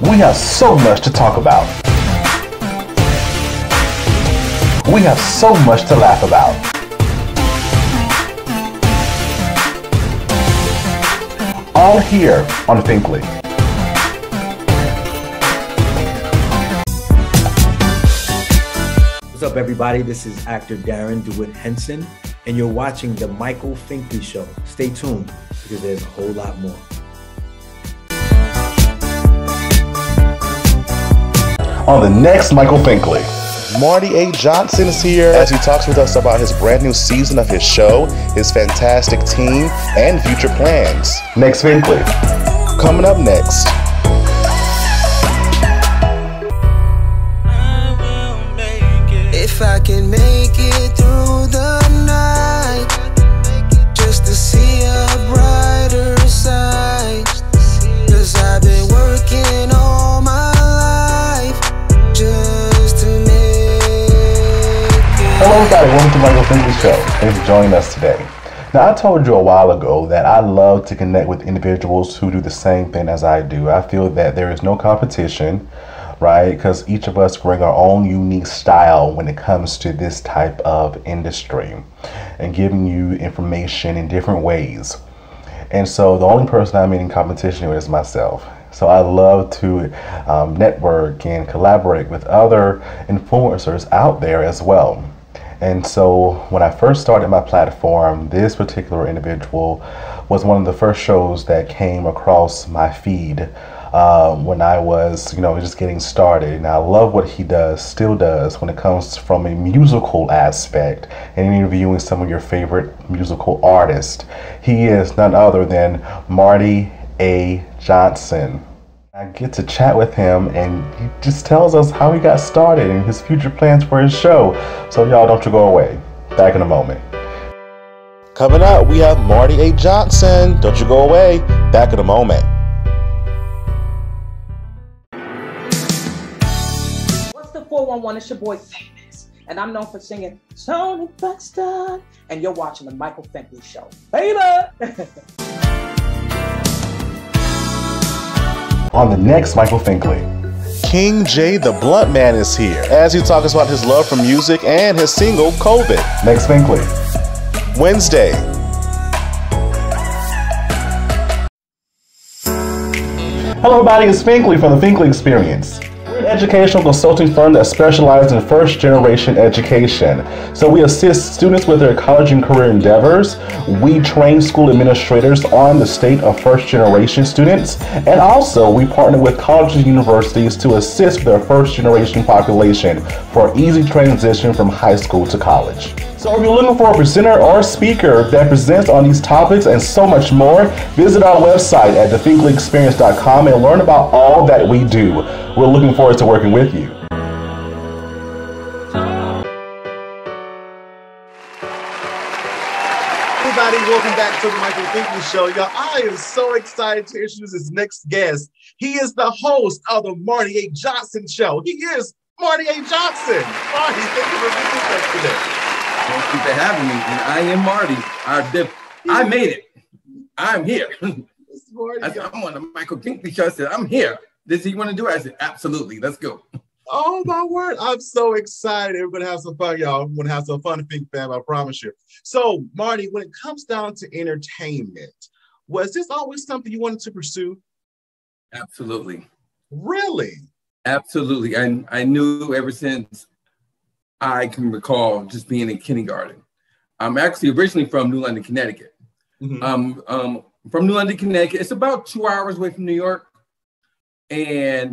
We have so much to talk about. We have so much to laugh about. All here on Finkley. What's up, everybody? This is actor Darrin, Dewitt, Henson, and you're watching the Michael Finkley Show. Stay tuned because there's a whole lot more. On the next Michael Finkley, Marty A. Johnson is here as he talks with us about his brand new season of his show, his fantastic team, and future plans. Next Finkley. Coming up next. If I can make it through the night, just to see a brighter side, 'cause I've been working all my life just to make it. Hello everybody, welcome to Michael Finkley Show. Thanks for joining us today. Now, I told you a while ago that I love to connect with individuals who do the same thing as I do. I feel that there is no competition, right? Because each of us bring our own unique style when it comes to this type of industry and giving you information in different ways. And so the only person I'm in competition with is myself. So I love to network and collaborate with other influencers out there as well. And so when I first started my platform, this particular individual was one of the first shows that came across my feed when I was, just getting started. And I love what he does, still does, when it comes from a musical aspect and interviewing some of your favorite musical artists. He is none other than Marty A. Johnson. I get to chat with him and he just tells us how he got started and his future plans for his show. So y'all, don't you go away. Back in a moment. Coming up, we have Marty A. Johnson. Don't you go away. Back in a moment. What's the 411? It's your boy Famous, and I'm known for singing Tony Buxton, and you're watching the Michael Finkley Show, baby. On the next Michael Finkley, King J the Blunt Man is here as he talks about his love for music and his single COVID. Next Finkley. Wednesday. Hello everybody, it's Finkley from the Finkley Experience. We're an educational consulting firm that specializes in first generation education. So we assist students with their college and career endeavors. We train school administrators on the state of first generation students. And also we partner with colleges and universities to assist their first generation population for easy transition from high school to college. So if you're looking for a presenter or a speaker that presents on these topics and so much more, visit our website at thefinkleyexperience.com and learn about all that we do. We're looking forward to working with you. Everybody, welcome back to the Michael Finkley Show. Y'all, I am so excited to introduce this next guest. He is the host of the Marty A. Johnson Show. He is Marty A. Johnson. Marty, thank you for being with us today. Thank you for having me. And I am Marty. I made it. I'm here. I'm on the Michael Finkley Show. I said, I'm here. This you want to do? I said, absolutely. Let's go. Oh, my word. I'm so excited. We're going to have some fun, y'all. We're going to have some fun, Fink fam, I promise you. So, Marty, when it comes down to entertainment, was this always something you wanted to pursue? Absolutely. Really? Absolutely. I knew ever since I can recall just being in kindergarten. I'm actually originally from New London, Connecticut. Mm-hmm. From New London, Connecticut. It's about 2 hours away from New York and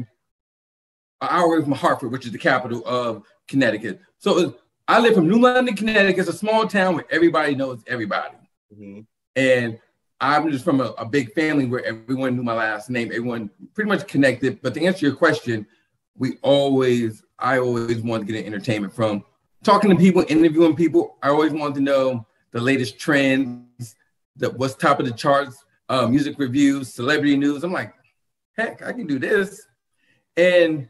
an hour away from Hartford, which is the capital of Connecticut. So I live from New London, Connecticut. It's a small town where everybody knows everybody. Mm-hmm. And I'm just from a big family where everyone knew my last name. Everyone pretty much connected. But to answer your question, I always wanted to get entertainment from talking to people, interviewing people. I always wanted to know the latest trends, what's top of the charts, music reviews, celebrity news. I'm like, heck, I can do this. And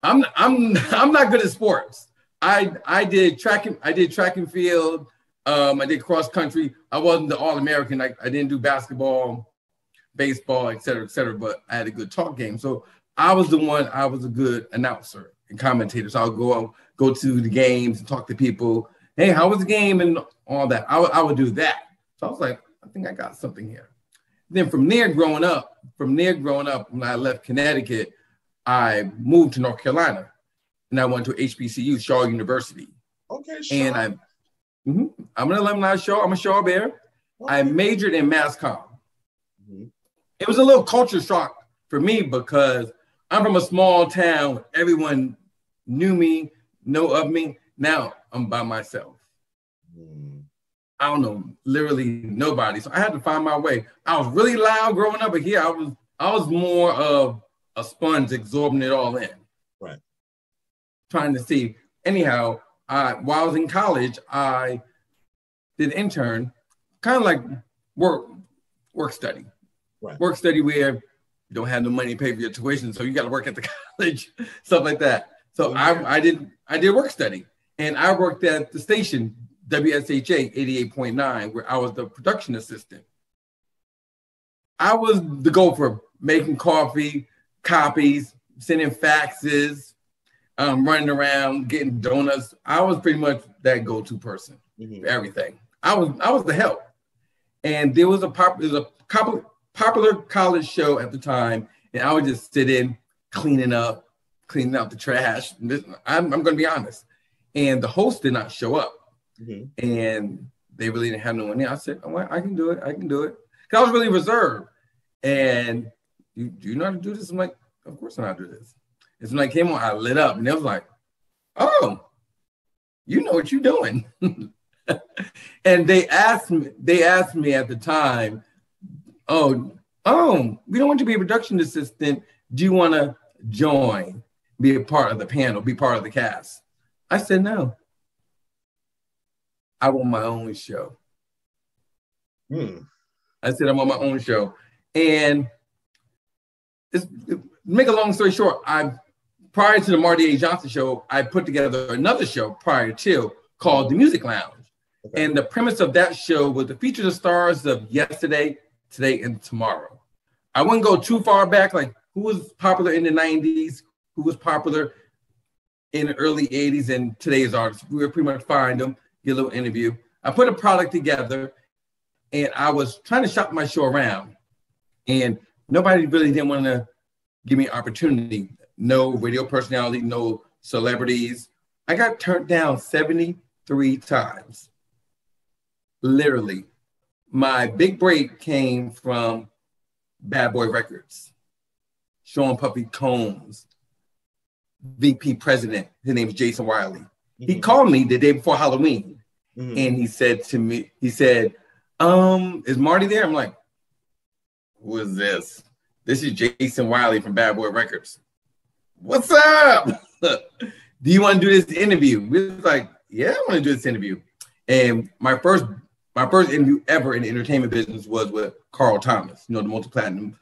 I'm not good at sports. I did track and field. I did cross country. I wasn't the All-American. I didn't do basketball. baseball, et cetera, but I had a good talk game. So I was a good announcer and commentator. So I'll go to the games and talk to people. Hey, how was the game and all that? I would do that. So I was like, I think I got something here. Then from there growing up, when I left Connecticut, I moved to North Carolina and I went to HBCU, Shaw University. Okay, Shaw. And I'm an alumni Shaw. I'm a Shaw Bear. Okay. I majored in mass comm. Mm-hmm. It was a little culture shock for me because I'm from a small town. Everyone knew me, know of me. Now I'm by myself. I don't know, literally nobody. So I had to find my way. I was really loud growing up, but here I was more of a sponge, absorbing it all in. Right. Trying to see. Anyhow, while I was in college, I did an intern, kind of like work study. Right. Work study where you don't have no money to pay for your tuition, so you got to work at the college, stuff like that. So I did work study, and I worked at the station, WSHA 88.9, where I was the production assistant. I was the gopher, making coffee, copies, sending faxes, running around, getting donuts. I was pretty much that go-to person for everything. I was the help. And there was a popular college show at the time, and I would just sit in, cleaning out the trash. I'm going to be honest. And the host did not show up. Mm-hmm. And they really didn't have no one there. I said, oh, I can do it. Because I was really reserved. And do you know how to do this? I'm like, of course I know how to do this. And so when I came on, I lit up. And they was like, oh, you know what you're doing. And they asked me at the time, oh, we don't want you to be a production assistant. Do you want to join, be a part of the panel, be part of the cast? I said, no. I want my own show. I said, I want my own show. And make a long story short, prior to the Marty A. Johnson show, I put together another show prior to called The Music Lounge. Okay. And the premise of that show was to feature the stars of yesterday, today, and tomorrow. I wouldn't go too far back, like who was popular in the 90s, who was popular in the early 80s, and today's artists. We would pretty much find them, get a little interview. I put a product together, and I was trying to shop my show around, and nobody really didn't want to give me an opportunity. No radio personality, no celebrities. I got turned down 73 times. Literally. My big break came from Bad Boy Records. Sean Puffy Combs, VP president. His name is Jason Wiley. Mm-hmm. He called me the day before Halloween. Mm-hmm. And he said to me, is Marty there? I'm like, who is this? This is Jason Wiley from Bad Boy Records. What's up? Do you want to do this interview? We was like, yeah, I want to do this interview. And my first interview ever in the entertainment business was with Carl Thomas, the multi-platinum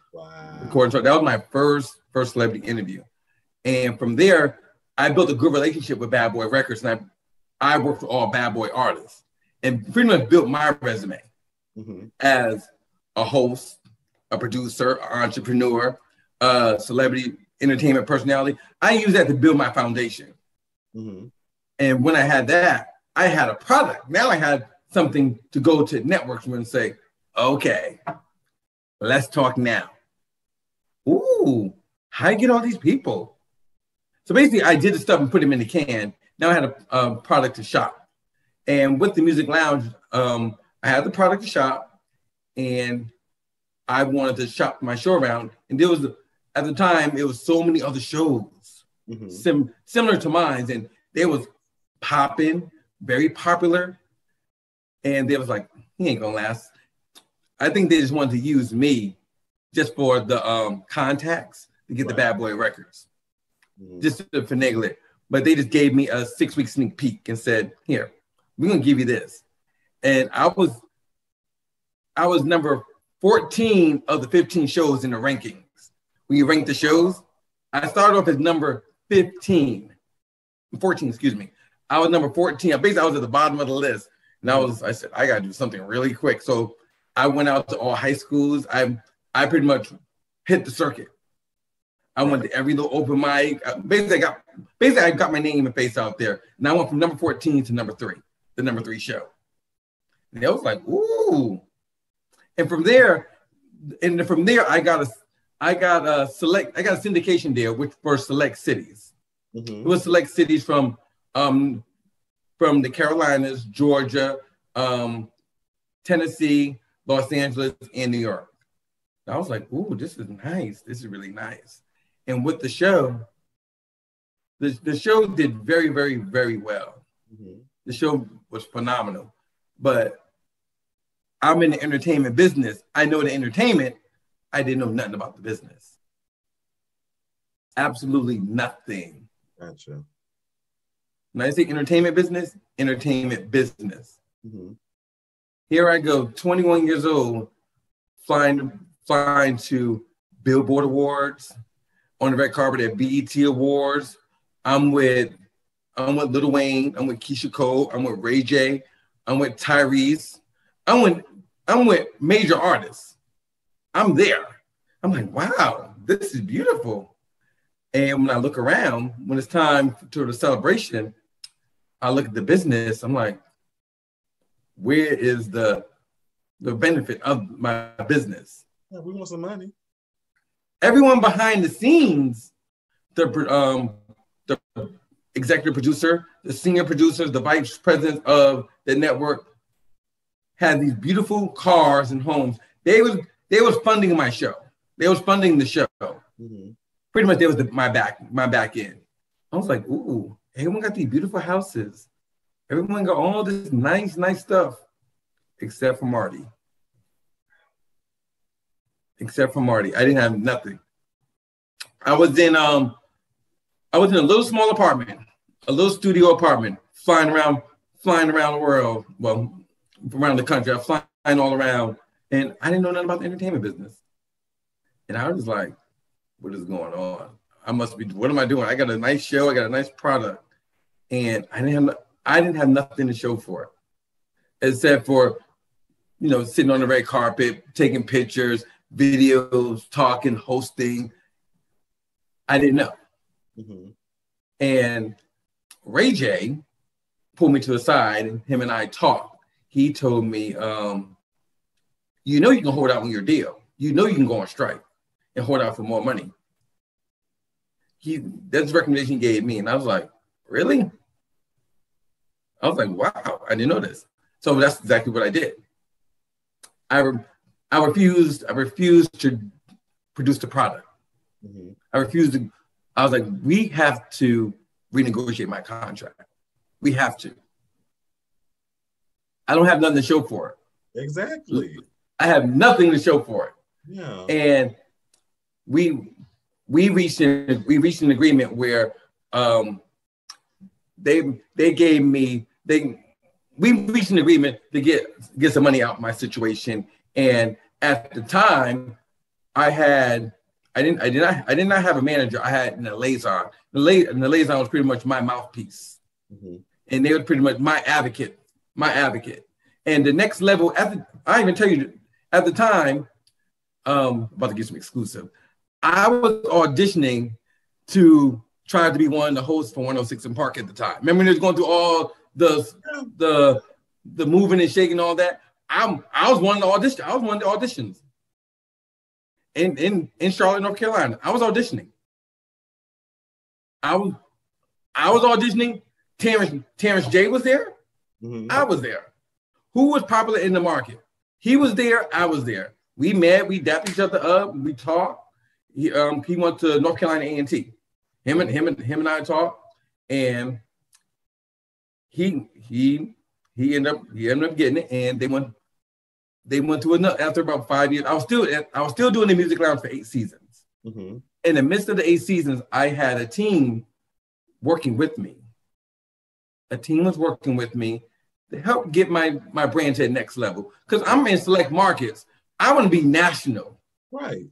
recording. So that was my first celebrity interview. And from there, I built a good relationship with Bad Boy Records, and I worked with all Bad Boy artists and pretty much built my resume as a host, a producer, an entrepreneur, a celebrity entertainment personality. I use that to build my foundation. Mm-hmm. And when I had that, I had a product. Now I had something to go to networks and say, okay, let's talk now. Ooh, how do you get all these people? So basically, I did the stuff and put them in the can. Now I had a product to shop. And with the Music Lounge, I had the product to shop, and I wanted to shop my show around. And there was, at the time, it was so many other shows similar to mine, and they was popping, very popular. And they was like, he ain't gonna last. I think they just wanted to use me just for the contacts to get the Bad Boy Records, just to finagle it. But they just gave me a 6-week sneak peek and said, here, we're gonna give you this. And I was number 14 of the 15 shows in the rankings. When you rank the shows, I started off as number 14, excuse me. I was number 14. Basically, I was at the bottom of the list. And I said, I gotta do something really quick. So I went out to all high schools. I I pretty much hit the circuit. I went to every little open mic. Basically, I got my name and face out there. And I went from number 14 to number 3, the number 3 show. And I was like, ooh. And from there, I got a syndication deal for select cities. It was select cities from the Carolinas, Georgia, Tennessee, Los Angeles, and New York. I was like, ooh, this is nice. This is really nice. And with the show, the show did very, very, very well. The show was phenomenal. But I'm in the entertainment business. I know the entertainment. I didn't know nothing about the business. Absolutely nothing. Gotcha. When I say entertainment business, Here I go, 21 years old, flying to Billboard Awards, on the red carpet at BET Awards. I'm with Lil Wayne. I'm with Keisha Cole. I'm with Ray J. I'm with Tyrese. I'm with major artists. I'm there. I'm like, wow, this is beautiful. And when I look around, when it's time to the celebration, I look at the business. I'm like, where is the benefit of my business? Yeah, we want some money. Everyone behind the scenes, the executive producer, the senior producers, the vice presidents of the network had these beautiful cars and homes. They was funding my show. They was funding the show. Pretty much, they was my back end. I was like, ooh, everyone got these beautiful houses. Everyone got all this nice stuff, except for Marty. I didn't have nothing. I was in a little small apartment, a little studio apartment, flying around the world, well, around the country. I was flying all around, and I didn't know nothing about the entertainment business. And I was like, what is going on? What am I doing? I got a nice show, I got a nice product, and I didn't have nothing to show for it, except for, sitting on the red carpet, taking pictures, videos, talking, hosting. I didn't know. And Ray J pulled me to the side, and him and I talked. He told me, you can hold out on your deal. You can go on strike and hold out for more money. That's the recommendation he gave me. And I was like, really? I was like, wow, I didn't know this. So that's exactly what I did. I refused to produce the product. I was like, we have to renegotiate my contract. We have to. I don't have nothing to show for it. Exactly. I have nothing to show for it. Yeah. And we reached an agreement where we reached an agreement to get some money out of my situation. And at the time, I did not have a manager. I had a liaison. The liaison was pretty much my mouthpiece, and they were pretty much my advocate. And the next level, I even tell you, at the time, about to get some exclusive, I was auditioning to try to be one of the hosts for 106 in Park at the time. Remember, when they was going through all the moving and shaking and all that. I was one of the auditions. In Charlotte, North Carolina, I was auditioning. I was auditioning. Terrence J was there. I was there. Who was popular in the market? He was there. I was there. We met. We dapped each other up. We talked. He went to North Carolina A&T. Him and I talked, and he ended up getting it, and they went to another. After about 5 years, I was still doing the music lounge for 8 seasons. In the midst of the 8 seasons, I had a team working with me. A team was working with me to help get my brand to the next level. Because I'm in select markets. I want to be national. Right.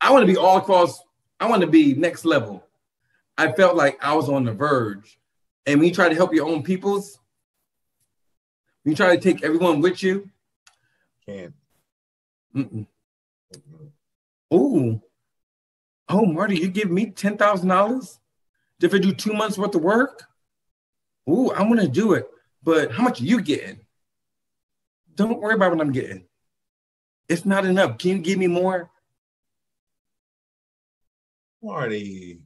I want to be all across. I want to be next level. I felt like I was on the verge. And when you try to help your own peoples, when you try to take everyone with you, can't. oh, Marty, you give me $10,000 if I do 2 months worth of work? Ooh, I'm gonna do it. But how much are you getting? Don't worry about what I'm getting. It's not enough. Can you give me more? Marty.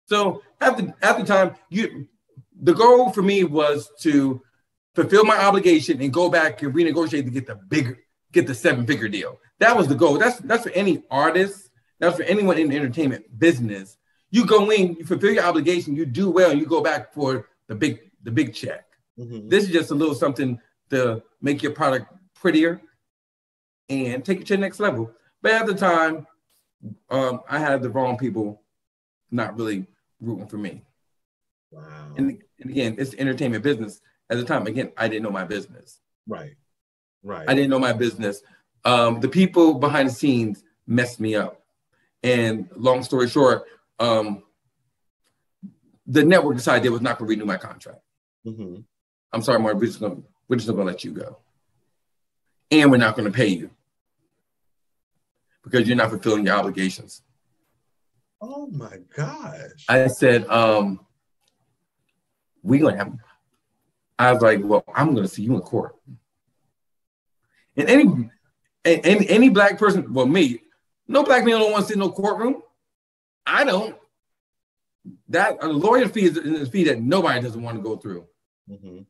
So at the time, the goal for me was to fulfill my obligation and go back and renegotiate to get the 7-figure deal. That was the goal. That's for any artist. That's for anyone in the entertainment business. You go in, you fulfill your obligation, you do well, and you go back for the big check. Mm-hmm. This is just a little something to make your product prettier and take it to the next level. But at the time, I had the wrong people not really rooting for me. Wow. And again, it's the entertainment business. At the time, again, I didn't know my business. Right. I didn't know my business. The people behind the scenes messed me up. And long story short, the network decided they was not going to renew my contract. Mm-hmm. I'm sorry, Mark, we're just not going to let you go. And we're not going to pay you because you're not fulfilling your obligations. Oh my gosh. I said, we're going to have, I was like, well, I'm going to see you in court. And any black person, well, me, no black man don't want to sit in no courtroom. I don't. That a lawyer fee is a fee that nobody doesn't want to go through. Mm-hmm.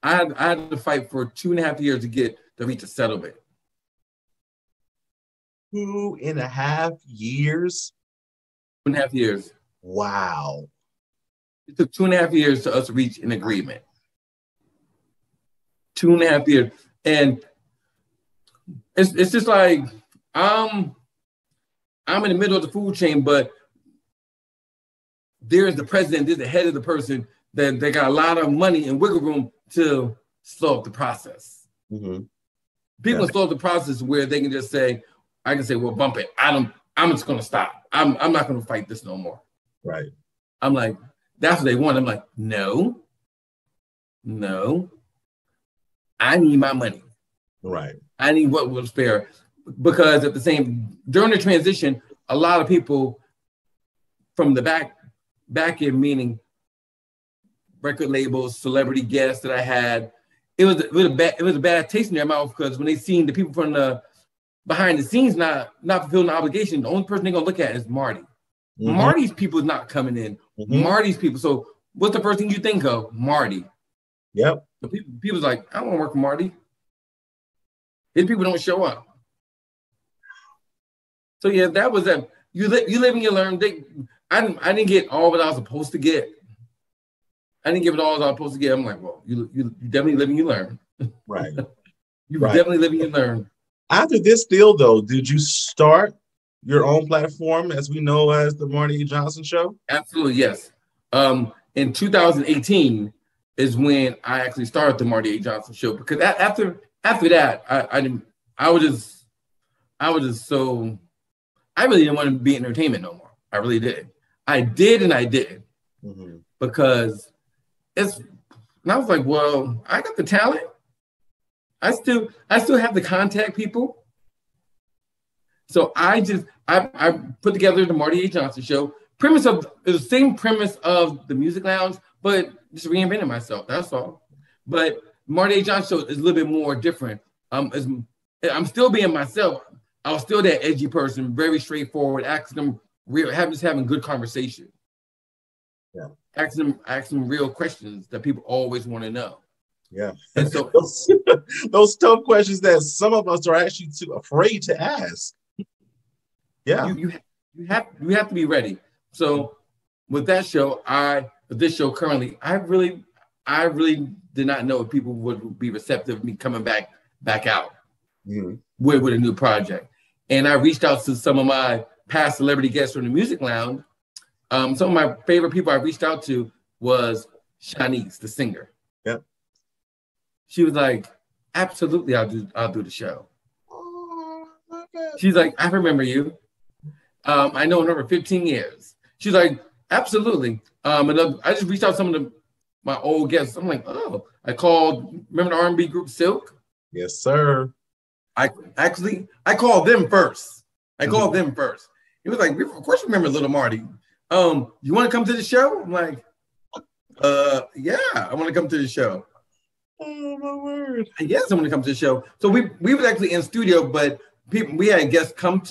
I had to fight for 2.5 years to reach a settlement. 2.5 years? 2.5 years. Wow. It took 2.5 years to us to reach an agreement. 2.5 years. And it's just like I'm in the middle of the food chain, but there's the president, there's the head of the person that they got a lot of money and wiggle room to slow up the process. Mm-hmm. People can slow up the process where they can just say, I can say, well, bump it. I'm just gonna stop. I'm not gonna fight this no more. Right. I'm like, that's what they want. I'm like, no. I need my money. Right. I need what was fair. Because during the transition, a lot of people from the back end, meaning record labels, celebrity guests that I had, it was a bad taste in their mouth because when they seen the people from the behind the scenes not fulfilling the obligation, the only person they're gonna look at is Marty. Mm-hmm. Marty's people is not coming in. Mm-hmm. Marty's people. So what's the first thing you think of? Marty. Yep. So people's like, I don't want to work for Marty. His people don't show up. So yeah, that was that. You live and you learn. I didn't get all what I was supposed to get. I didn't give it all I was supposed to get. I'm like, well, you definitely live and you learn. Right. You definitely live and you learn. After this deal, though, did you start your own platform, as we know as the Marty A. Johnson Show? Absolutely, yes. In 2018 is when I actually started the Marty A. Johnson Show, because after that, I really didn't want to be in entertainment no more. I really did. I did and I didn't. Mm-hmm. Because and I was like, well, I got the talent. I still have to contact people. So I put together the Marty A. Johnson Show. It's the same premise of the Music Lounge, but just reinventing myself. That's all. But Marty A. Johnson Show is a little bit more different. I'm still being myself. I was still that edgy person, very straightforward, having good conversation. Yeah. Asking them real questions that people always want to know. Yeah. And so those tough questions that some of us are actually too afraid to ask. Yeah. You have to be ready. So with that show, this show currently, I really did not know if people would be receptive to me coming back out with a new project. And I reached out to some of my past celebrity guests from the Music Lounge. Some of my favorite people I reached out to was Shanice, the singer. Yep. She was like, absolutely, I'll do the show. Oh, she's like, I remember you. I know her for 15 years. She's like, absolutely. And I just reached out to some of my old guests. I'm like, oh, I called, remember the R&B group Silk? Yes, sir. I called them first. I called them first. It was like, of course, remember Little Marty. You want to come to the show? I'm like, yeah, I want to come to the show. Oh my word! Yes, I want to come to the show. So we was actually in studio, but we had guests come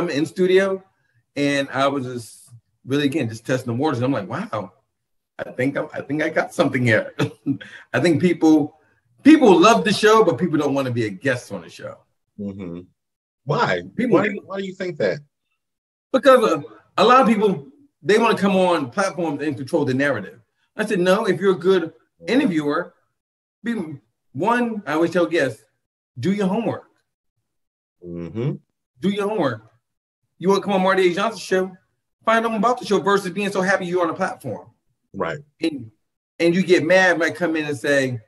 in studio, and I was just really just testing the waters. And I'm like, wow, I think I got something here. I think people love the show, but people don't want to be a guest on the show. Mm-hmm. Why? Why do you think that? Because a lot of people, they want to come on platforms and control the narrative. I said, no, if you're a good interviewer, I always tell guests, do your homework. Mm-hmm. Do your homework. You want to come on Marty A. Johnson's show, find out about the show versus being so happy you're on a platform. Right. And you get mad when I come in and say,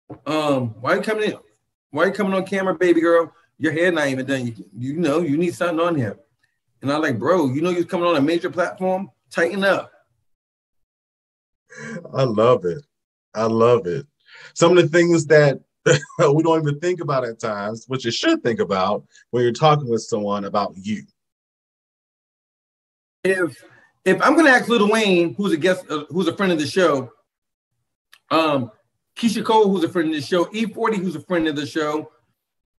why are you coming in? Why are you coming on camera, baby girl? Your hair not even done. You know, you need something on here. And I'm like, bro, you know you're coming on a major platform? Tighten up. I love it. I love it. Some of the things that we don't even think about at times, which you should think about when you're talking with someone about you. If I'm going to ask Lil Wayne, who's a guest, who's a friend of the show, Keisha Cole, who's a friend of the show, E40, who's a friend of the show,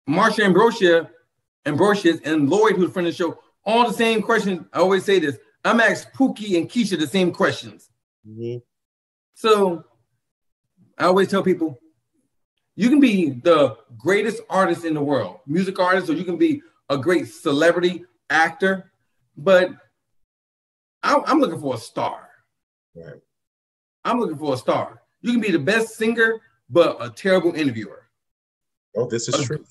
Marsha Ambrosius, and Lloyd, who's a friend of the show, all the same questions. I always say this. I'm asked Pookie and Keisha the same questions. Mm-hmm. So I always tell people, you can be the greatest artist in the world, music artist, or you can be a great celebrity actor, but I'm looking for a star. Right. I'm looking for a star. You can be the best singer, but a terrible interviewer. Oh, this is true.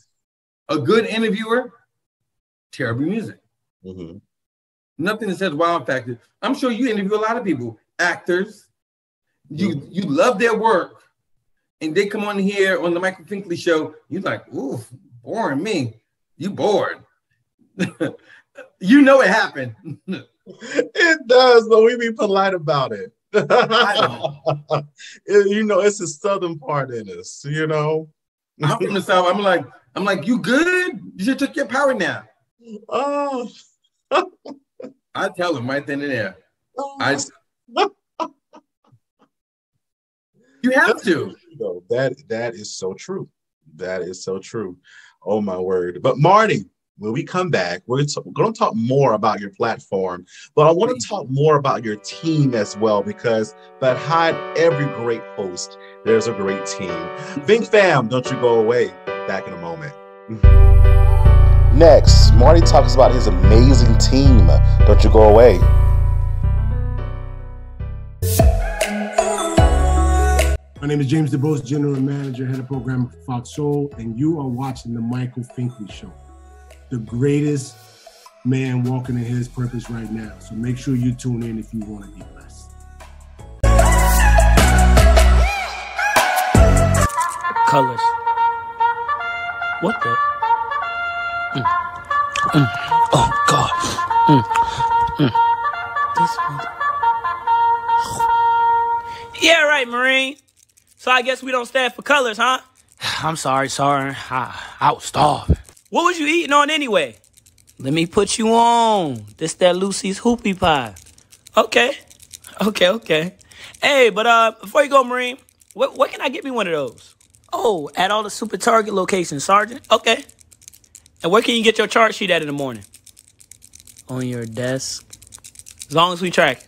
A good interviewer, terrible music. Mm-hmm. Nothing that says wow factor. I'm sure you interview a lot of people, actors. You love their work, and they come on here on the Michael Finkley Show. You're like, ooh, boring me. You bored. You know it happened. It does, but we be polite about it. You know, it's a southern part in us, you know. I'm from the South. I'm like, you good? You should took your power nap. Oh. I tell them right then and there. You have to. That is so true. That is so true. Oh my word. But Marty, when we come back, we're going to talk more about your platform, but I want to talk more about your team as well, because behind every great host, there's a great team. Fink fam, don't you go away. Back in a moment. Next, Marty talks about his amazing team. Don't you go away. My name is James DeBose, General Manager, Head of Programming for Fox Soul, and you are watching The Michael Finkley Show, the greatest man walking in his purpose right now. So make sure you tune in if you want to be blessed. Colors. What the? Oh, God. This one. Yeah, right, Marine. So I guess we don't stand for colors, huh? I'm sorry. I was starving. What was you eating on anyway? Let me put you on. This that Lucy's hoopie pie. Okay. Hey, but before you go, Marine, what can I get me one of those? Oh, at all the Super Target locations, Sergeant. Okay. And where can you get your chart sheet at in the morning? On your desk. As long as we track it.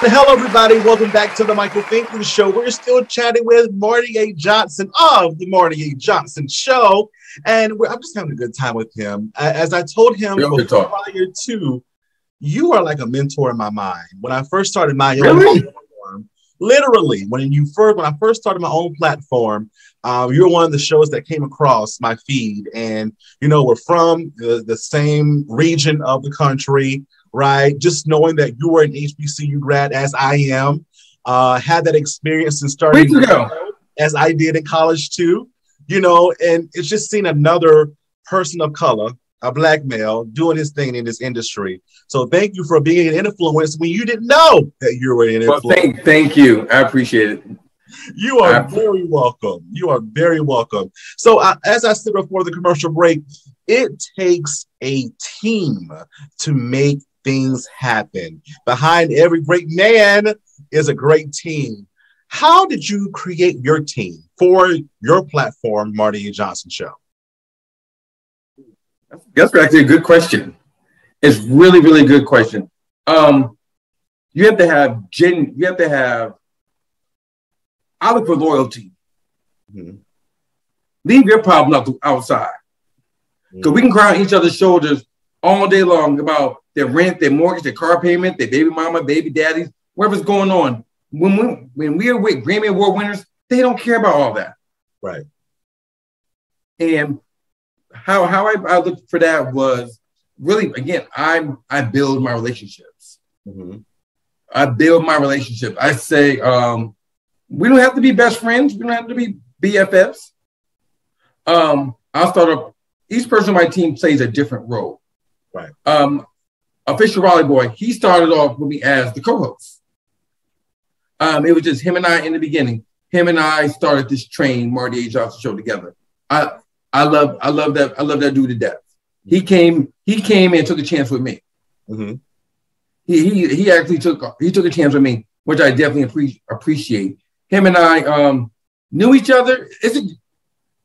Hello, everybody. Welcome back to the Michael Finkley Show. We're still chatting with Marty A. Johnson of the Marty A. Johnson Show. And I'm just having a good time with him. As I told him prior to, you are like a mentor in my mind. When I first started my own platform, literally, when I first started my own platform, you were one of the shows that came across my feed. And, you know, we're from the same region of the country. Right, just knowing that you were an HBCU grad as I am, had that experience and started as I did in college too, you know, and it's just seeing another person of color, a Black male, doing his thing in this industry. So thank you for being an influence when you didn't know that you were an influence. Well, thank you. I appreciate it. You are very welcome. You are very welcome. So as I said before the commercial break, it takes a team to make things happen. Behind every great man is a great team. How did you create your team for your platform, Marty A. Johnson Show? That's actually a good question. It's really, really good question. You have to have, I look for loyalty. Mm-hmm. Leave your problem outside. Because we can cry on each other's shoulders all day long about their rent, their mortgage, their car payment, their baby mama, baby daddies, whatever's going on. When we are with Grammy Award winners, they don't care about all that. Right. And how I looked for that was really, again, I build my relationships. Mm-hmm. I build my relationship. I say, we don't have to be best friends. We don't have to be BFFs. I'll start up. Each person on my team plays a different role. Right. Official Raleigh Boy, he started off with me as the co-host. It was just him and I in the beginning. Him and I started this train, Marty A. Johnson Show, together. I love that dude to death. He came and took a chance with me. Mm-hmm. He actually took a chance with me, which I definitely appreciate. Him and I knew each other. It's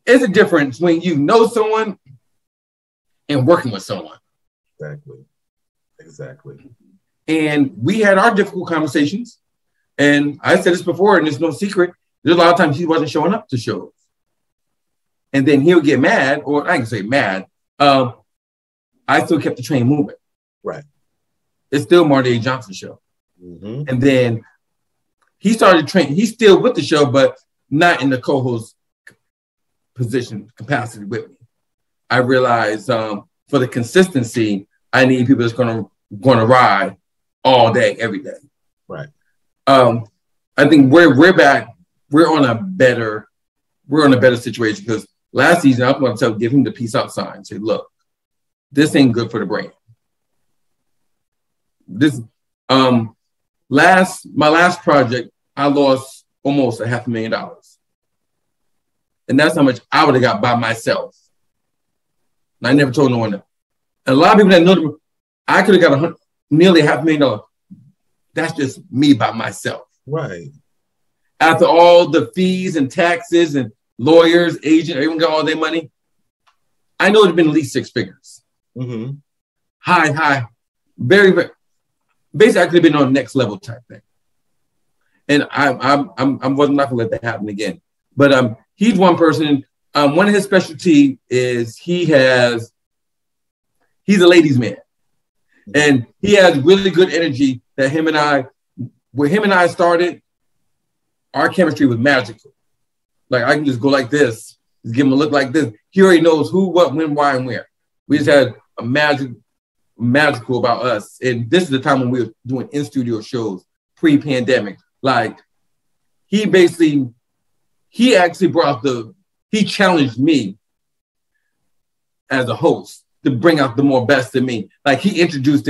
a difference when you know someone and working with someone. Exactly. And we had our difficult conversations. And I said this before, and it's no secret. There's a lot of times he wasn't showing up to shows. And then he'll get mad, or I can say mad. I still kept the train moving. Right. It's still Marty A. Johnson Show. Mm-hmm. And then he started training. He's still with the show, but not in the co-host position capacity with me. I realized for the consistency, I need people that's going to ride all day, every day. Right. I think we're back. We're on a better situation because last season I was going to give him the peace out sign. Say, look, this ain't good for the brand. This my last project, I lost almost $500,000. And that's how much I would have got by myself. And I never told no one that. And a lot of people that know, I could have got nearly $500,000. That's just me by myself. Right. After all the fees and taxes and lawyers, agent, everyone got all their money, I know it'd been at least 6 figures. Mm-hmm. High, very, very. Basically, I could have been on next level type thing. And I wasn't not gonna let that happen again. But he's one person. One of his specialty is he's a ladies' man, and he has really good energy. That where him and I started, our chemistry was magical. Like I can just go like this, just give him a look like this. He already knows who, what, when, why, and where. We just had a magical about us. And this is the time when we were doing in-studio shows pre-pandemic. Like he actually he challenged me as a host to bring out the more best in me. Like he introduced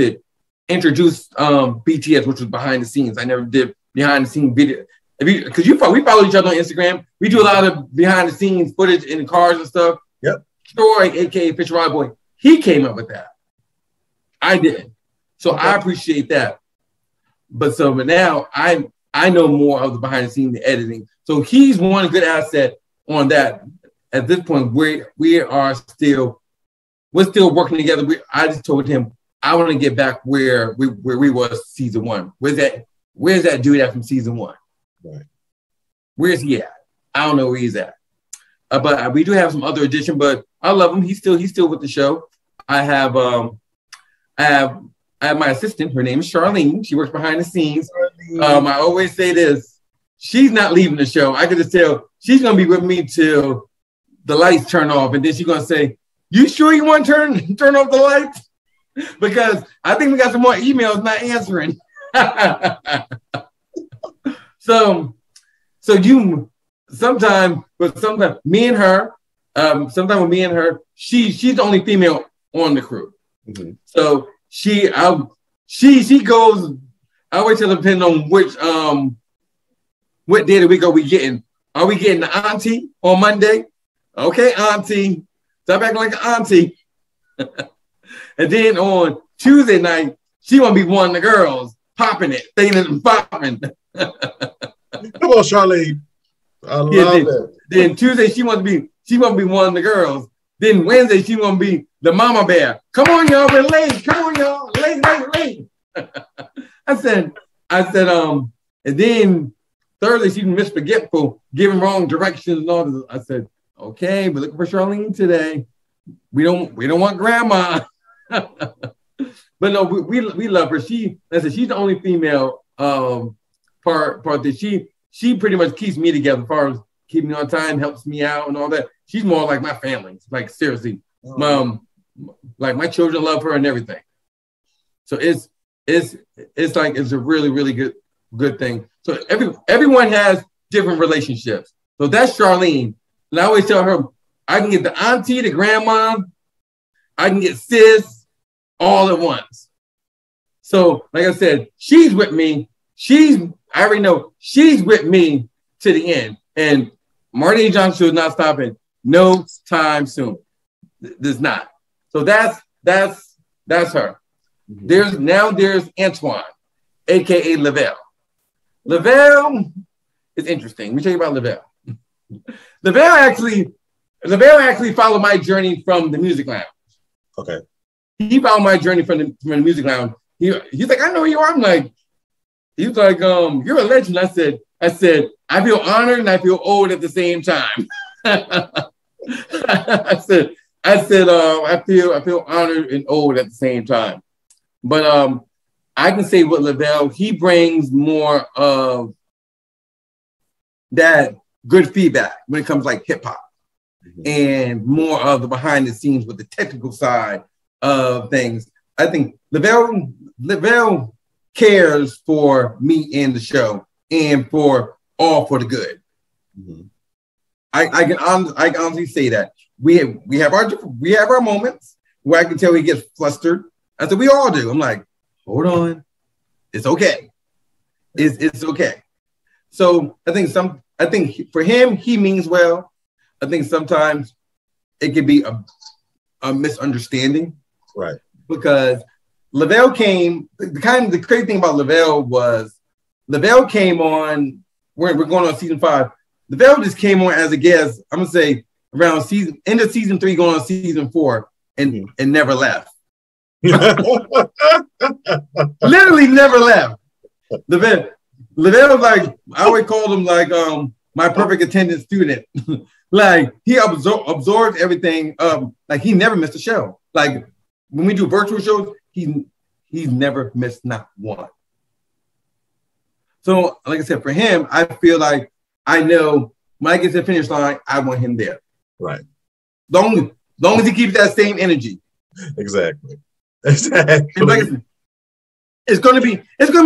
BTS, which was behind the scenes. I never did behind the scenes video. Because we follow each other on Instagram. We do a lot of behind the scenes footage in the cars and stuff. Yep. Troy, aka Fish Rod Boy, he came up with that. I did. So okay. I appreciate that. But now I know more of the behind the scenes, the editing. So he's one good asset on that. At this point, we're still working together. I just told him I want to get back where we was season 1. Where's that dude at from season 1? Right. Where's he at? I don't know where he's at. But we do have some other addition, but I love him. He's still with the show. I have my assistant. Her name is Charlene. She works behind the scenes. I always say this. She's not leaving the show. I could just tell she's going to be with me till the lights turn off. And then she's going to say, you sure you want to turn off the lights? Because I think we got some more emails not answering. So sometimes me and her, sometimes with me and her, she's the only female on the crew. Mm-hmm. So she goes, I always tell her depending on what day of the week are we getting? Are we getting the auntie on Monday? Okay, auntie. Stop acting like an auntie. And then on Tuesday night, she want to be one of the girls, popping it, thinking it and popping. Come on, Charlene. I love it. Then Tuesday, she want to be one of the girls. Then Wednesday, she want to be the mama bear. Come on, y'all, we're late. Come on, y'all, late. I said, and then Thursday, she was forgetful, giving wrong directions and all this. I said, okay, we're looking for Charlene today. We don't want grandma. But no, we love her. She's the only female part that she pretty much keeps me together as far as keeping me on time, helps me out and all that. She's more like my family. Like seriously. Like my children love her and everything. So it's a really, really good thing. So everyone has different relationships. So that's Charlene. And I always tell her, I can get the auntie, the grandma, I can get sis all at once. So, like I said, she's with me. I already know she's with me to the end. And Marty A. Johnson is not stopping no time soon. There's not. So that's her. There's Antoine, aka Lavelle. Lavelle is interesting. Let me tell you about Lavelle. Lavelle actually followed my journey from the music lounge. Okay. He followed my journey from the music lounge. He's like, I know who you are. I'm like, he's like, you're a legend. I said, I feel honored and I feel old at the same time. I said, I feel honored and old at the same time. But I can say with Lavelle, he brings more of that good feedback when it comes like hip hop, and more of the behind the scenes with the technical side of things. I think Lavelle cares for me and the show, and for the good. I can honestly say that we have our moments where I can tell he gets flustered. I said we all do. I'm like, hold on, it's okay. It's okay. So I think for him, he means well. I think sometimes it could be a misunderstanding, right? Because Lavelle came. The crazy thing about Lavelle was Lavelle came on. We're going on season 5. Lavelle just came on as a guest. I'm gonna say around end of season 3, going on season 4, and never left. Literally never left. Lavelle was like, I always called him like my perfect attendance student. Like he absorbed everything. Like he never missed a show. Like when we do virtual shows, he's never missed not one. So like I said, for him, I feel like I know when I get to the finish line, I want him there. Right. Long as he keeps that same energy. Exactly. Like, it's gonna be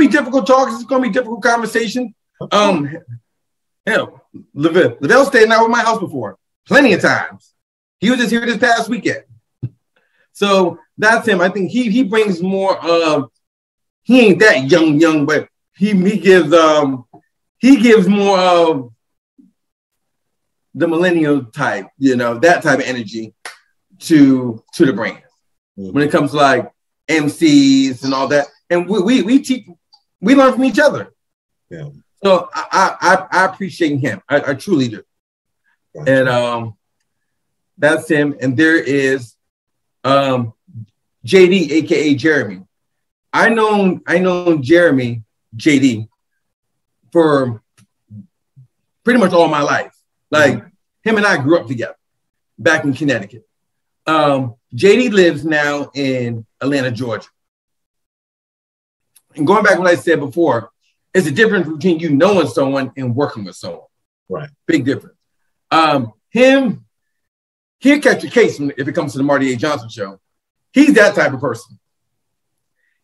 difficult talks. It's gonna be difficult conversation. Lavelle stayed out with my house before, plenty of times. He was just here this past weekend. So that's him. I think he brings more of. He ain't that young, but he gives more of the millennial type, that type of energy to the brand. When it comes to like MCs and all that. And we learn from each other. Yeah. So I appreciate him. I truly do. Gotcha. And that's him. And there is JD, aka Jeremy. I known Jeremy, JD, for pretty much all my life. Like him and I grew up together back in Connecticut. JD lives now in Atlanta, Georgia. And going back to what I said before, it's a difference between you knowing someone and working with someone. Right. Big difference. He'll catch a case if it comes to the Marty A. Johnson show. He's that type of person.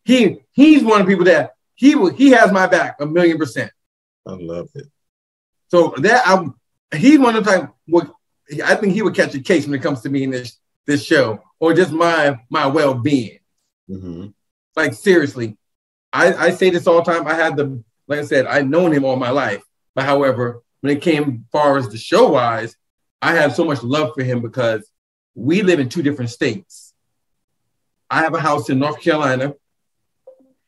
He's one of the people that he has my back 1,000,000%. I love it. So he's one of the type. I think he would catch a case when it comes to me in this show, or just my well-being. Like seriously, I say this all the time. Like I said, I've known him all my life. But however, when it came far as the show wise, I have so much love for him because we live in 2 different states. I have a house in North Carolina.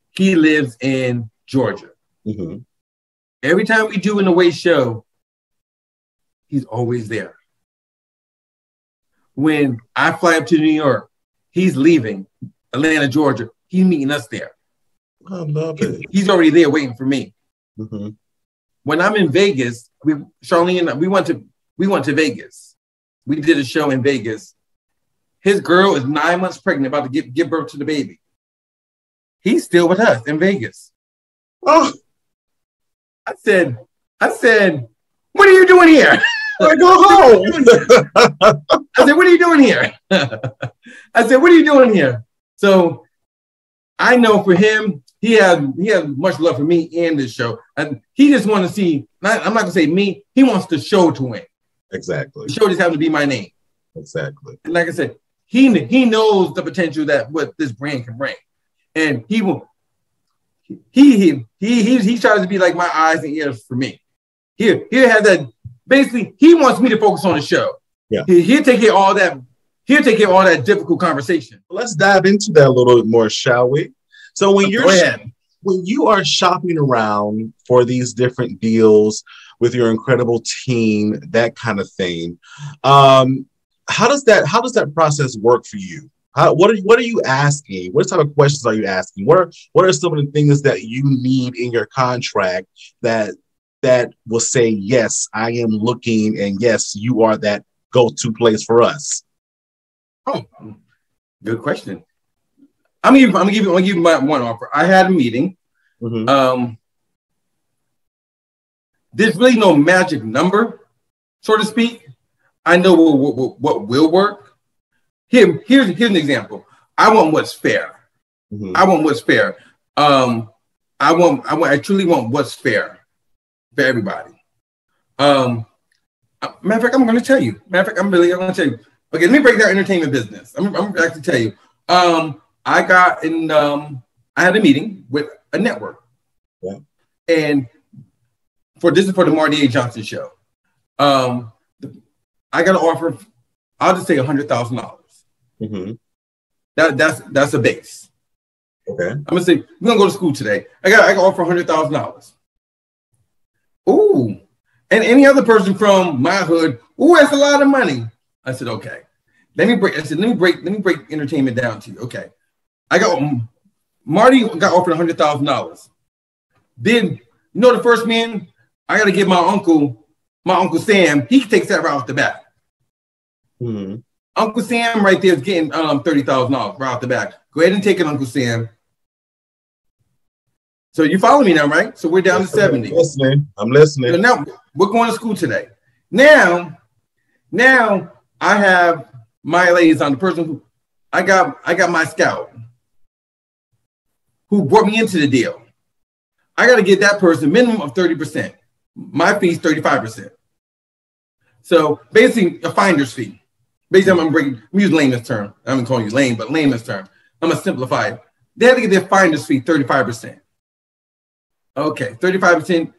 He lives in Georgia. Mm-hmm. Every time we do an away show, he's always there. When I fly up to New York, he's leaving Atlanta, Georgia. He's meeting us there. I love it. He's already there waiting for me. Mm-hmm. When I'm in Vegas, Charlene and I, we went to Vegas. We did a show in Vegas. His girl is 9 months pregnant, about to give birth to the baby. He's still with us in Vegas. Oh, I said, what are you doing here? I go home. I said, what are you doing here? I said, what are you doing here? So I know for him, he has much love for me and this show. And he just wants to see, I'm not going to say me, he wants the show to win. Exactly. The show just happens to be my name. Exactly. And like I said, he knows the potential that what this brand can bring. And he tries to be like my eyes and ears for me. He has that. Basically, he wants me to focus on the show. Yeah. He'll take care of all that. He'll take care of all that difficult conversation. Let's dive into that a little bit more, shall we? So when you are shopping around for these different deals with your incredible team, that kind of thing, how does that process work for you? What are you asking? What type of questions are you asking? What are some of the things that you need in your contract that will say, yes, I am looking, and yes, you are that go-to place for us? Oh, good question. I'm gonna give you my one offer. I had a meeting. Mm-hmm. There's really no magic number, so to speak. I know what will work. Here's an example. I want what's fair. Mm-hmm. I want what's fair. I truly want what's fair for everybody. Matter of fact, I'm going to tell you. I'm going to tell you. Okay, let me break down entertainment business. I'm going to actually tell you. I had a meeting with a network. Yeah. And for the Marty A Johnson show. I got an offer, I'll just say $100,000. Mm-hmm. That's a base. Okay. I'm gonna say we're gonna go to school today. I got offer $100,000. Ooh, and any other person from my hood, ooh, that's a lot of money. I said, okay. Let me break entertainment down to you. Okay. Marty got offered $100,000. Then the first man, I gotta give my uncle Sam, he takes that right off the bat. Mm-hmm. Uncle Sam right there is getting $30,000 right off the bat. Go ahead and take it, Uncle Sam. So you follow me now, right? So we're down to 70. I'm listening. So now we're going to school today. Now I have my liaison, the person who I got my scout who brought me into the deal. I got to get that person minimum of 30%. My fee is 35%. So basically a finder's fee. Basically, I'm using layman's term. I'm going to call you lame, but layman's term. I'm going to simplify it. They had to get their finder's fee 35%. Okay, 35%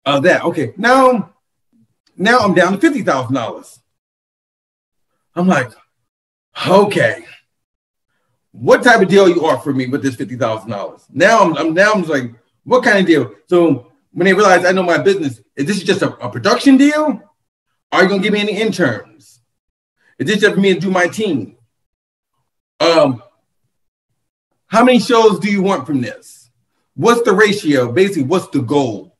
of that. Okay, now I'm down to $50,000. I'm like, okay, what type of deal you offer me with this $50,000? Now I'm just like, what kind of deal? So when they realize I know my business, is this just a production deal? Are you going to give me any interns? Is this just for me to do my team? How many shows do you want from this? What's the ratio? Basically, what's the goal?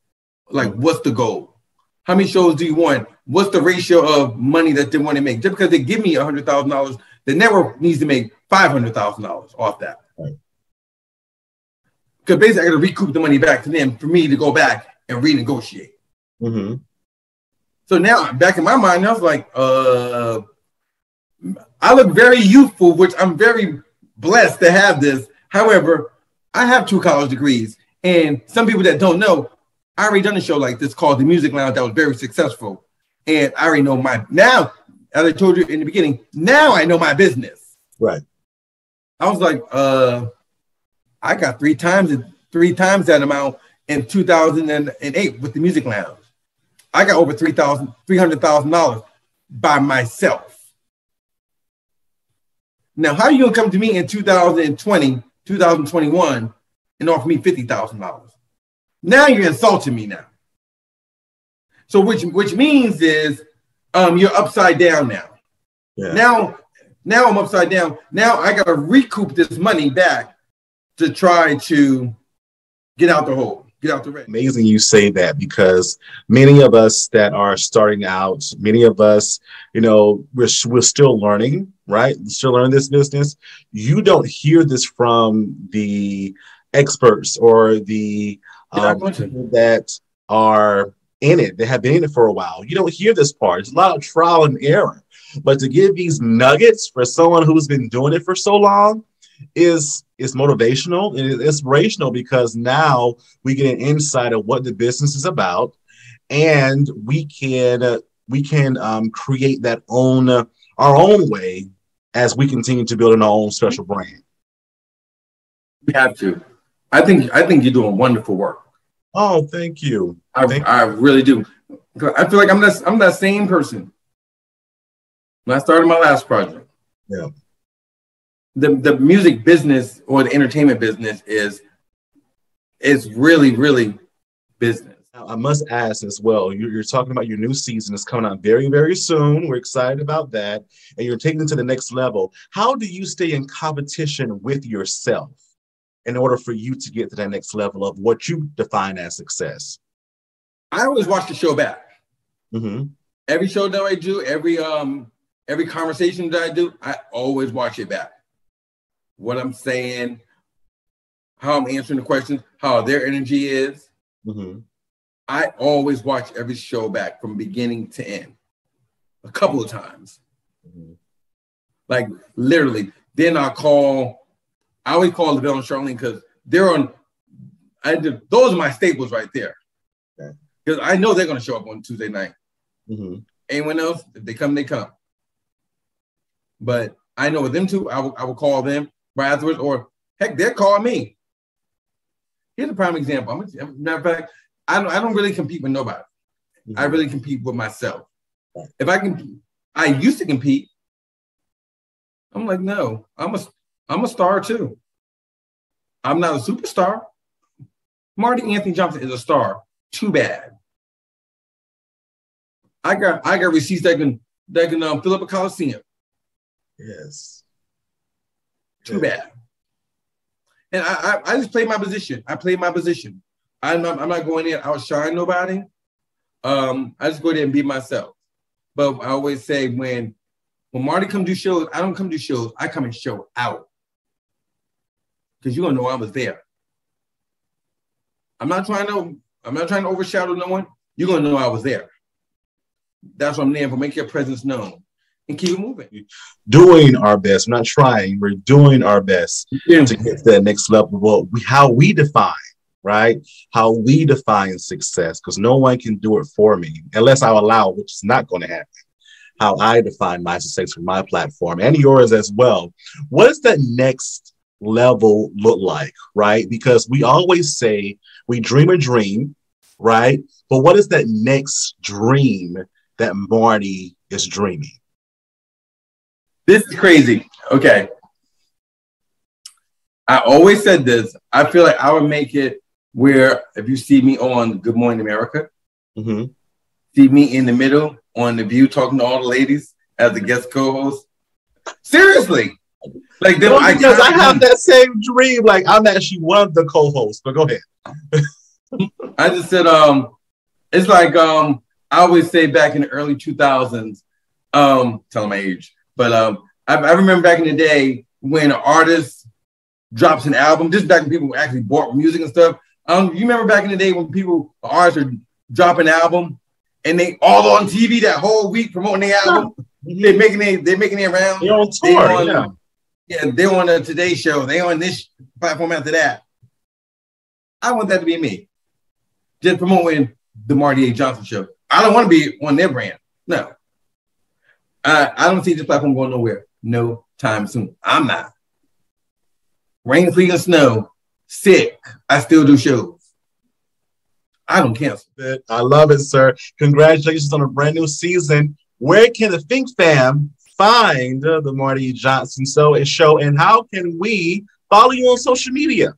Like, what's the goal? How many shows do you want? What's the ratio of money that they want to make? Just because they give me $100,000, the network needs to make $500,000 off that. Right. Because basically, I got to recoup the money back to them for me to go back and renegotiate. Mm-hmm. So now, back in my mind, I was like, I look very youthful, which I'm very blessed to have this. However, I have 2 college degrees. And some people that don't know, I already done a show like this called The Music Lounge that was very successful. And I already know now, as I told you in the beginning, now I know my business. Right. I was like, I got three times that amount in 2008 with the Music Lounge. I got over $300,000 by myself. Now, how are you gonna come to me in 2020, 2021 and offer me $50,000? Now you're insulting me now. So which means is you're upside down now. Yeah. Now I'm upside down. Now I gotta recoup this money back to try to get out the hole, get out the red. Amazing you say that, because many of us that are starting out, many of us, you know, we're still learning, right? Still learning this business. You don't hear this from the experts or the people that are in it, that have been in it for a while. You don't hear this part. It's a lot of trial and error. But to give these nuggets for someone who's been doing it for so long is motivational and it's inspirational, because now we get an insight of what the business is about, and we can create that our own way as we continue to build our own special brand. We have to. I think you're doing wonderful work. Oh, thank you. I really do. I feel like I'm that same person when I started my last project. Yeah. The music business or the entertainment business is really, really business. Now, I must ask as well, you're talking about your new season is coming out very, very soon. We're excited about that. And you're taking it to the next level. How do you stay in competition with yourself in order for you to get to that next level of what you define as success? I always watch the show back. Mm-hmm. Every show that I do, every conversation that I do, I always watch it back. What I'm saying, how I'm answering the questions, how their energy is. Mm-hmm. I always watch every show back from beginning to end, a couple of times. Mm-hmm. Like literally. Then I always call Lavelle and Charlene, because they're on. Those are my staples right there. Because I know they're going to show up on Tuesday night. Mm-hmm. Anyone else, if they come, they come. But I know with them two, I will call them right afterwards, or heck, they'll call me. Here's a prime example. Matter of fact, I don't really compete with nobody. Mm-hmm. I really compete with myself. If I used to compete. I'm like, no, I'm a star too. I'm not a superstar. Marty Anthony Johnson is a star. Too bad. I got receipts that can fill up a Coliseum. Yes. Too bad. And I just played my position. I played my position. I'm not going in outshine nobody. I just go there and be myself. But I always say when Marty come do shows, I don't come do shows. I come and show out. Because you're gonna know I was there. I'm not trying to overshadow no one. You're gonna know I was there. That's what I'm there for. Make your presence known and keep it moving. Doing our best. We're not trying. We're doing our best to get to that next level. How we define, right? How we define success, because no one can do it for me unless I allow, which is not going to happen. How I define my success for my platform and yours as well. What does that next level look like, right? Because we always say we dream a dream, right? But what is that next dream that Marty is dreaming? This is crazy. Okay. I always said this. I feel like I would make it where if you see me on Good Morning America, mm-hmm. see me in the middle on The View talking to all the ladies as the guest co-host. Seriously. Like because I have that same dream. Like I'm actually one of the co-hosts, but go ahead. I just said, it's like I always say back in the early 2000s, telling my age, but I remember back in the day when an artist drops an album, this is back when people actually bought music and stuff. You remember back in the day when artists would drop an album and they all on TV that whole week promoting their album. They're making it around. They're on tour. They're on the Today Show. They're on this platform after that. I want that to be me. Just promoting the Marty A. Johnson Show. I don't want to be on their brand. No. I don't see this platform going nowhere. No time soon. I'm not. Rain, sleet, and snow. Sick. I still do shows. I don't cancel. I love it, sir. Congratulations on a brand new season. Where can the Fink fam find the Marty A. Johnson show, and how can we follow you on social media?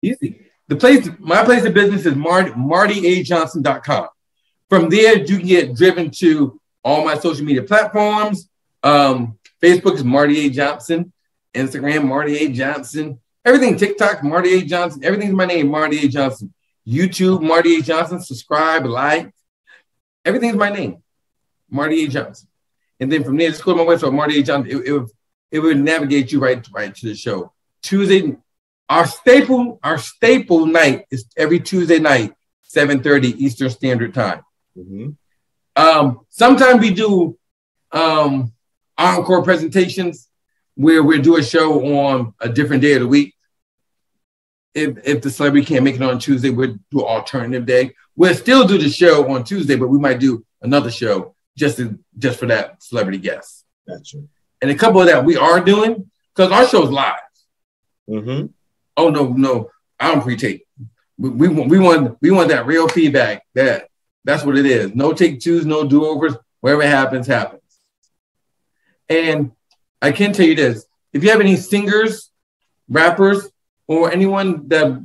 Easy. My place of business is MartyAJohnson.com. From there, you can get driven to all my social media platforms. Facebook is Marty A. Johnson. Instagram, Marty A. Johnson. Everything, TikTok, Marty A. Johnson. Everything's my name, Marty A. Johnson. YouTube, Marty A. Johnson. Subscribe, like. Everything's my name, Marty A. Johnson. And then from there, just go to my website, Marty A. Johnson. It would navigate you right to the show. Tuesday, our staple night is every Tuesday night, 7:30 Eastern Standard Time. Mm-hmm. Sometimes we do encore presentations where we do a show on a different day of the week. If the celebrity can't make it on Tuesday, we'll do an alternative day. We'll still do the show on Tuesday, but we might do another show just for that celebrity guest. Gotcha. And a couple of that we are doing because our show's live. Mm-hmm. Oh no, I don't pre-tape. We want that real feedback. That's what it is. No take twos, no do-overs. Whatever happens, happens. And I can tell you this: if you have any singers, rappers, or anyone that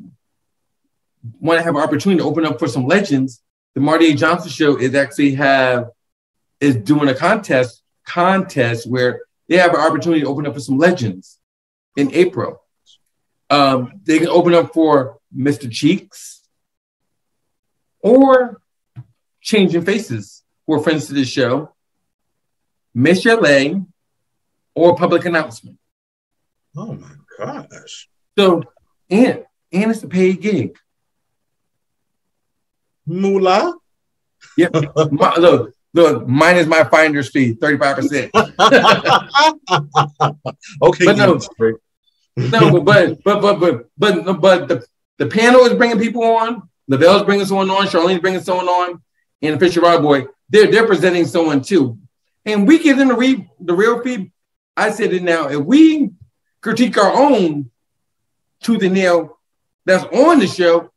want to have an opportunity to open up for some legends, the Marty A. Johnson Show is actually doing a contest where they have an opportunity to open up for some legends in April. They can open up for Mr. Cheeks or Changing Faces, who are friends to the show, Miss LA, or Public Announcement. Oh my gosh. So, and it's a paid gig. Moolah? Yep. Look, mine is my finder's fee, 35%. Okay. But the panel is bringing people on. Lavelle's bringing someone on. Charlene's bringing someone on. And the Fisher Rod Boy, they're presenting someone too. And we give them the real fee. I said it now. If we critique our own tooth and nail that's on the show,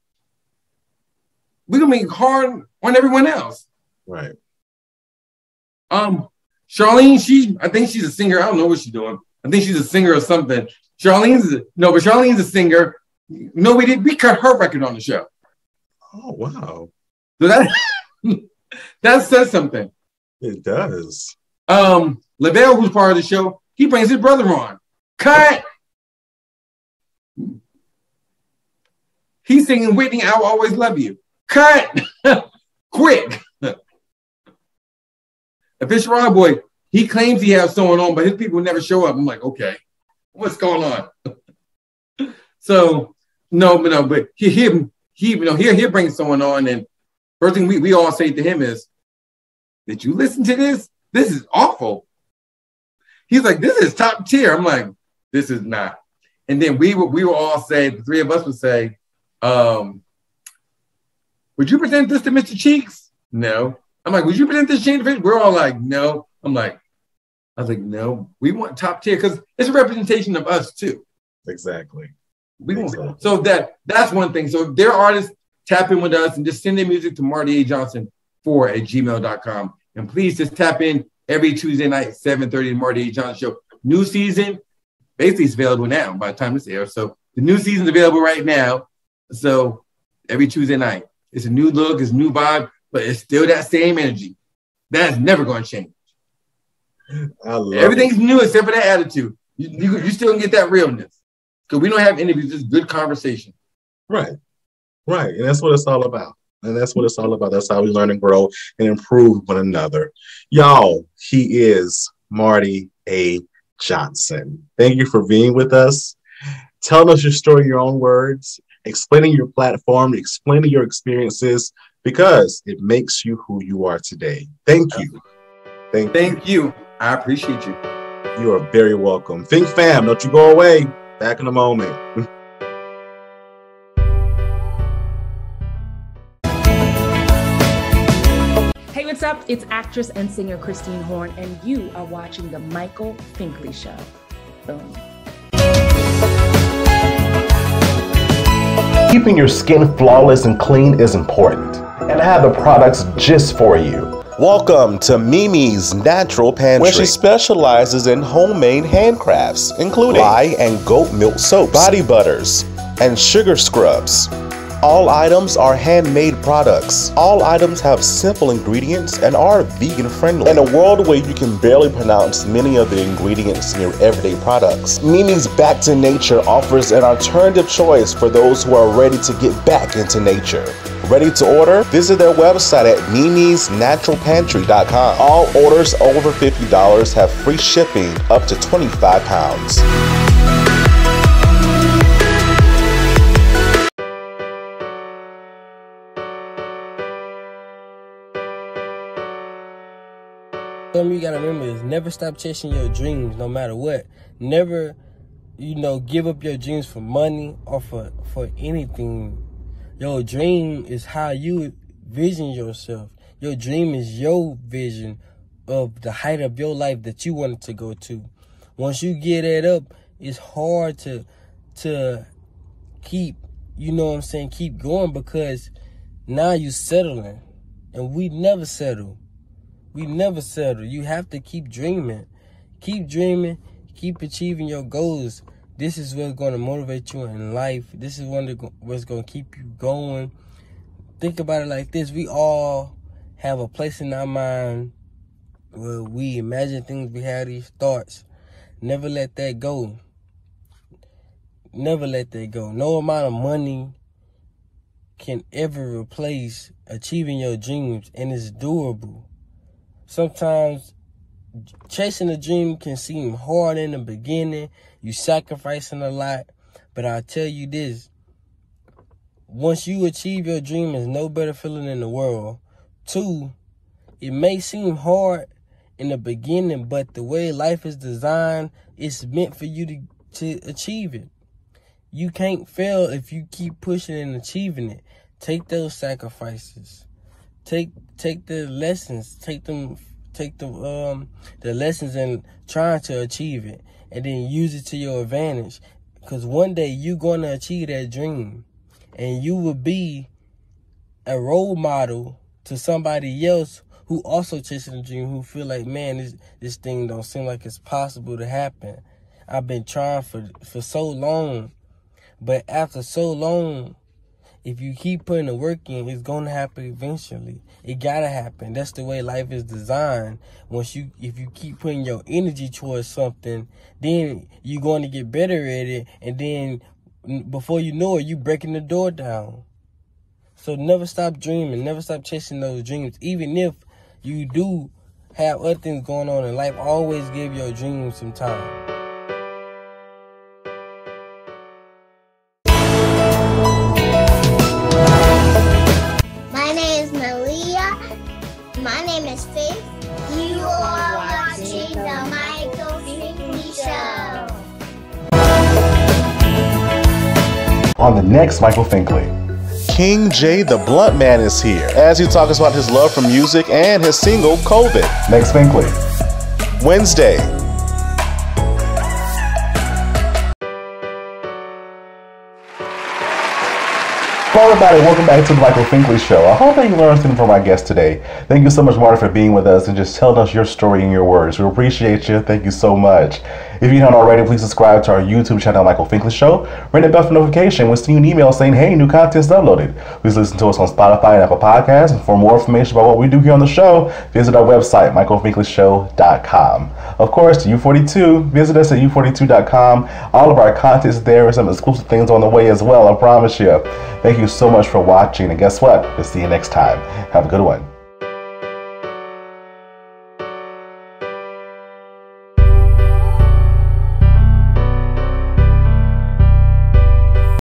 we're going to make it hard on everyone else. Right. Charlene, I think she's a singer. I don't know what she's doing. I think she's a singer or something. Charlene's a singer. No, we cut her record on the show. Oh, wow. So that says something. It does. Lavelle, who's part of the show, he brings his brother on. Cut! He's singing Whitney, I Will Always Love You. Cut! Quick! The Fisher Rod Boy, he claims he has someone on, but his people never show up. I'm like, okay, what's going on? So, but he'll bring someone on, and first thing we all say to him is, did you listen to this? This is awful. He's like, this is top tier. I'm like, this is not. And then we will all say, the three of us would say, would you present this to Mr. Cheeks? No. I'm like, would you present this to Shane? We're all like, no. I was like, no, we want top tier because it's a representation of us too. Exactly. So that's one thing. So if their artists tap in with us and just send their music to martyajohnson4@gmail.com. And please just tap in every Tuesday night at 7:30 the Marty A. Johnson Show. New season, basically it's available now by the time this airs. So the new season's available right now. So every Tuesday night. It's a new look, it's a new vibe, but it's still that same energy. That's never going to change. Everything's new except for that attitude. You still get that realness. Because we don't have interviews, just good conversation. Right. And that's what it's all about. That's how we learn and grow and improve one another. Y'all, he is Marty A. Johnson. Thank you for being with us. Telling us your story in your own words, explaining your platform, explaining your experiences, because it makes you who you are today. Thank you. Thank you. I appreciate you. You are very welcome. Fink fam, don't you go away. Back in a moment. Hey, what's up? It's actress and singer Christine Horn, and you are watching The Michael Finkley Show. Boom. keeping your skin flawless and clean is important. And I have the products just for you. Welcome to Mimi's Natural Pantry, where she specializes in homemade handcrafts, including rye and goat milk soaps, body butters, and sugar scrubs. All items are handmade products. All items have simple ingredients and are vegan friendly. In a world where you can barely pronounce many of the ingredients in your everyday products, Mimi's Back to Nature offers an alternative choice for those who are ready to get back into nature. Ready to order? Visit their website at mimisnaturalpantry.com. All orders over $50 have free shipping up to 25 pounds. Something you gotta remember is never stop chasing your dreams, no matter what. Never, give up your dreams for money or for anything. Your dream is how you vision yourself. Your dream is your vision of the height of your life that you wanted to go to. Once you get it up, it's hard to keep, keep going, because now you're settling. And we never settle. We never settle. You have to keep dreaming. Keep dreaming. Keep achieving your goals. This is what's going to motivate you in life. This is what's going to keep you going. Think about it like this. We all have a place in our mind where we imagine things, we have these thoughts. Never let that go. Never let that go. No amount of money can ever replace achieving your dreams, and it's doable. Sometimes chasing a dream can seem hard in the beginning. You sacrificing a lot. But I'll tell you this. Once you achieve your dream, there's no better feeling in the world. 2, it may seem hard in the beginning, but the way life is designed, it's meant for you to achieve it. You can't fail if you keep pushing and achieving it. Take those sacrifices. Take the lessons, take the lessons and trying to achieve it, and then use it to your advantage. Because one day you're going to achieve that dream, and you will be a role model to somebody else who also chasing a dream, who feel like, man, this thing don't seem like it's possible to happen. I've been trying for so long, but after so long, if you keep putting the work in, it's going to happen eventually. It got to happen. That's the way life is designed. If you keep putting your energy towards something, then you're going to get better at it. And then before you know it, you're breaking the door down. So never stop dreaming. Never stop chasing those dreams. Even if you do have other things going on in life, always give your dreams some time. My name is Faith. You are watching the Michael Finkley Show. On the next Michael Finkley, King J the Blunt Man is here as he talks about his love for music and his single COVID. Next Finkley, Wednesday. Hello everybody, welcome back to the Michael Finkley Show. I hope that you learned something from our guest today. Thank you so much, Marty, for being with us and just telling us your story in your words. We appreciate you. Thank you so much. If you haven't already, please subscribe to our YouTube channel, Michael Finkley Show. Ring the bell for notification. We'll send you an email saying, hey, new content's uploaded. Please listen to us on Spotify and Apple Podcasts. And for more information about what we do here on the show, visit our website, michaelfinkley.com. Of course, U42, visit us at YOU42.com. All of our content is there and some exclusive things on the way as well, I promise you. Thank you so much for watching, and guess what? We'll see you next time. Have a good one.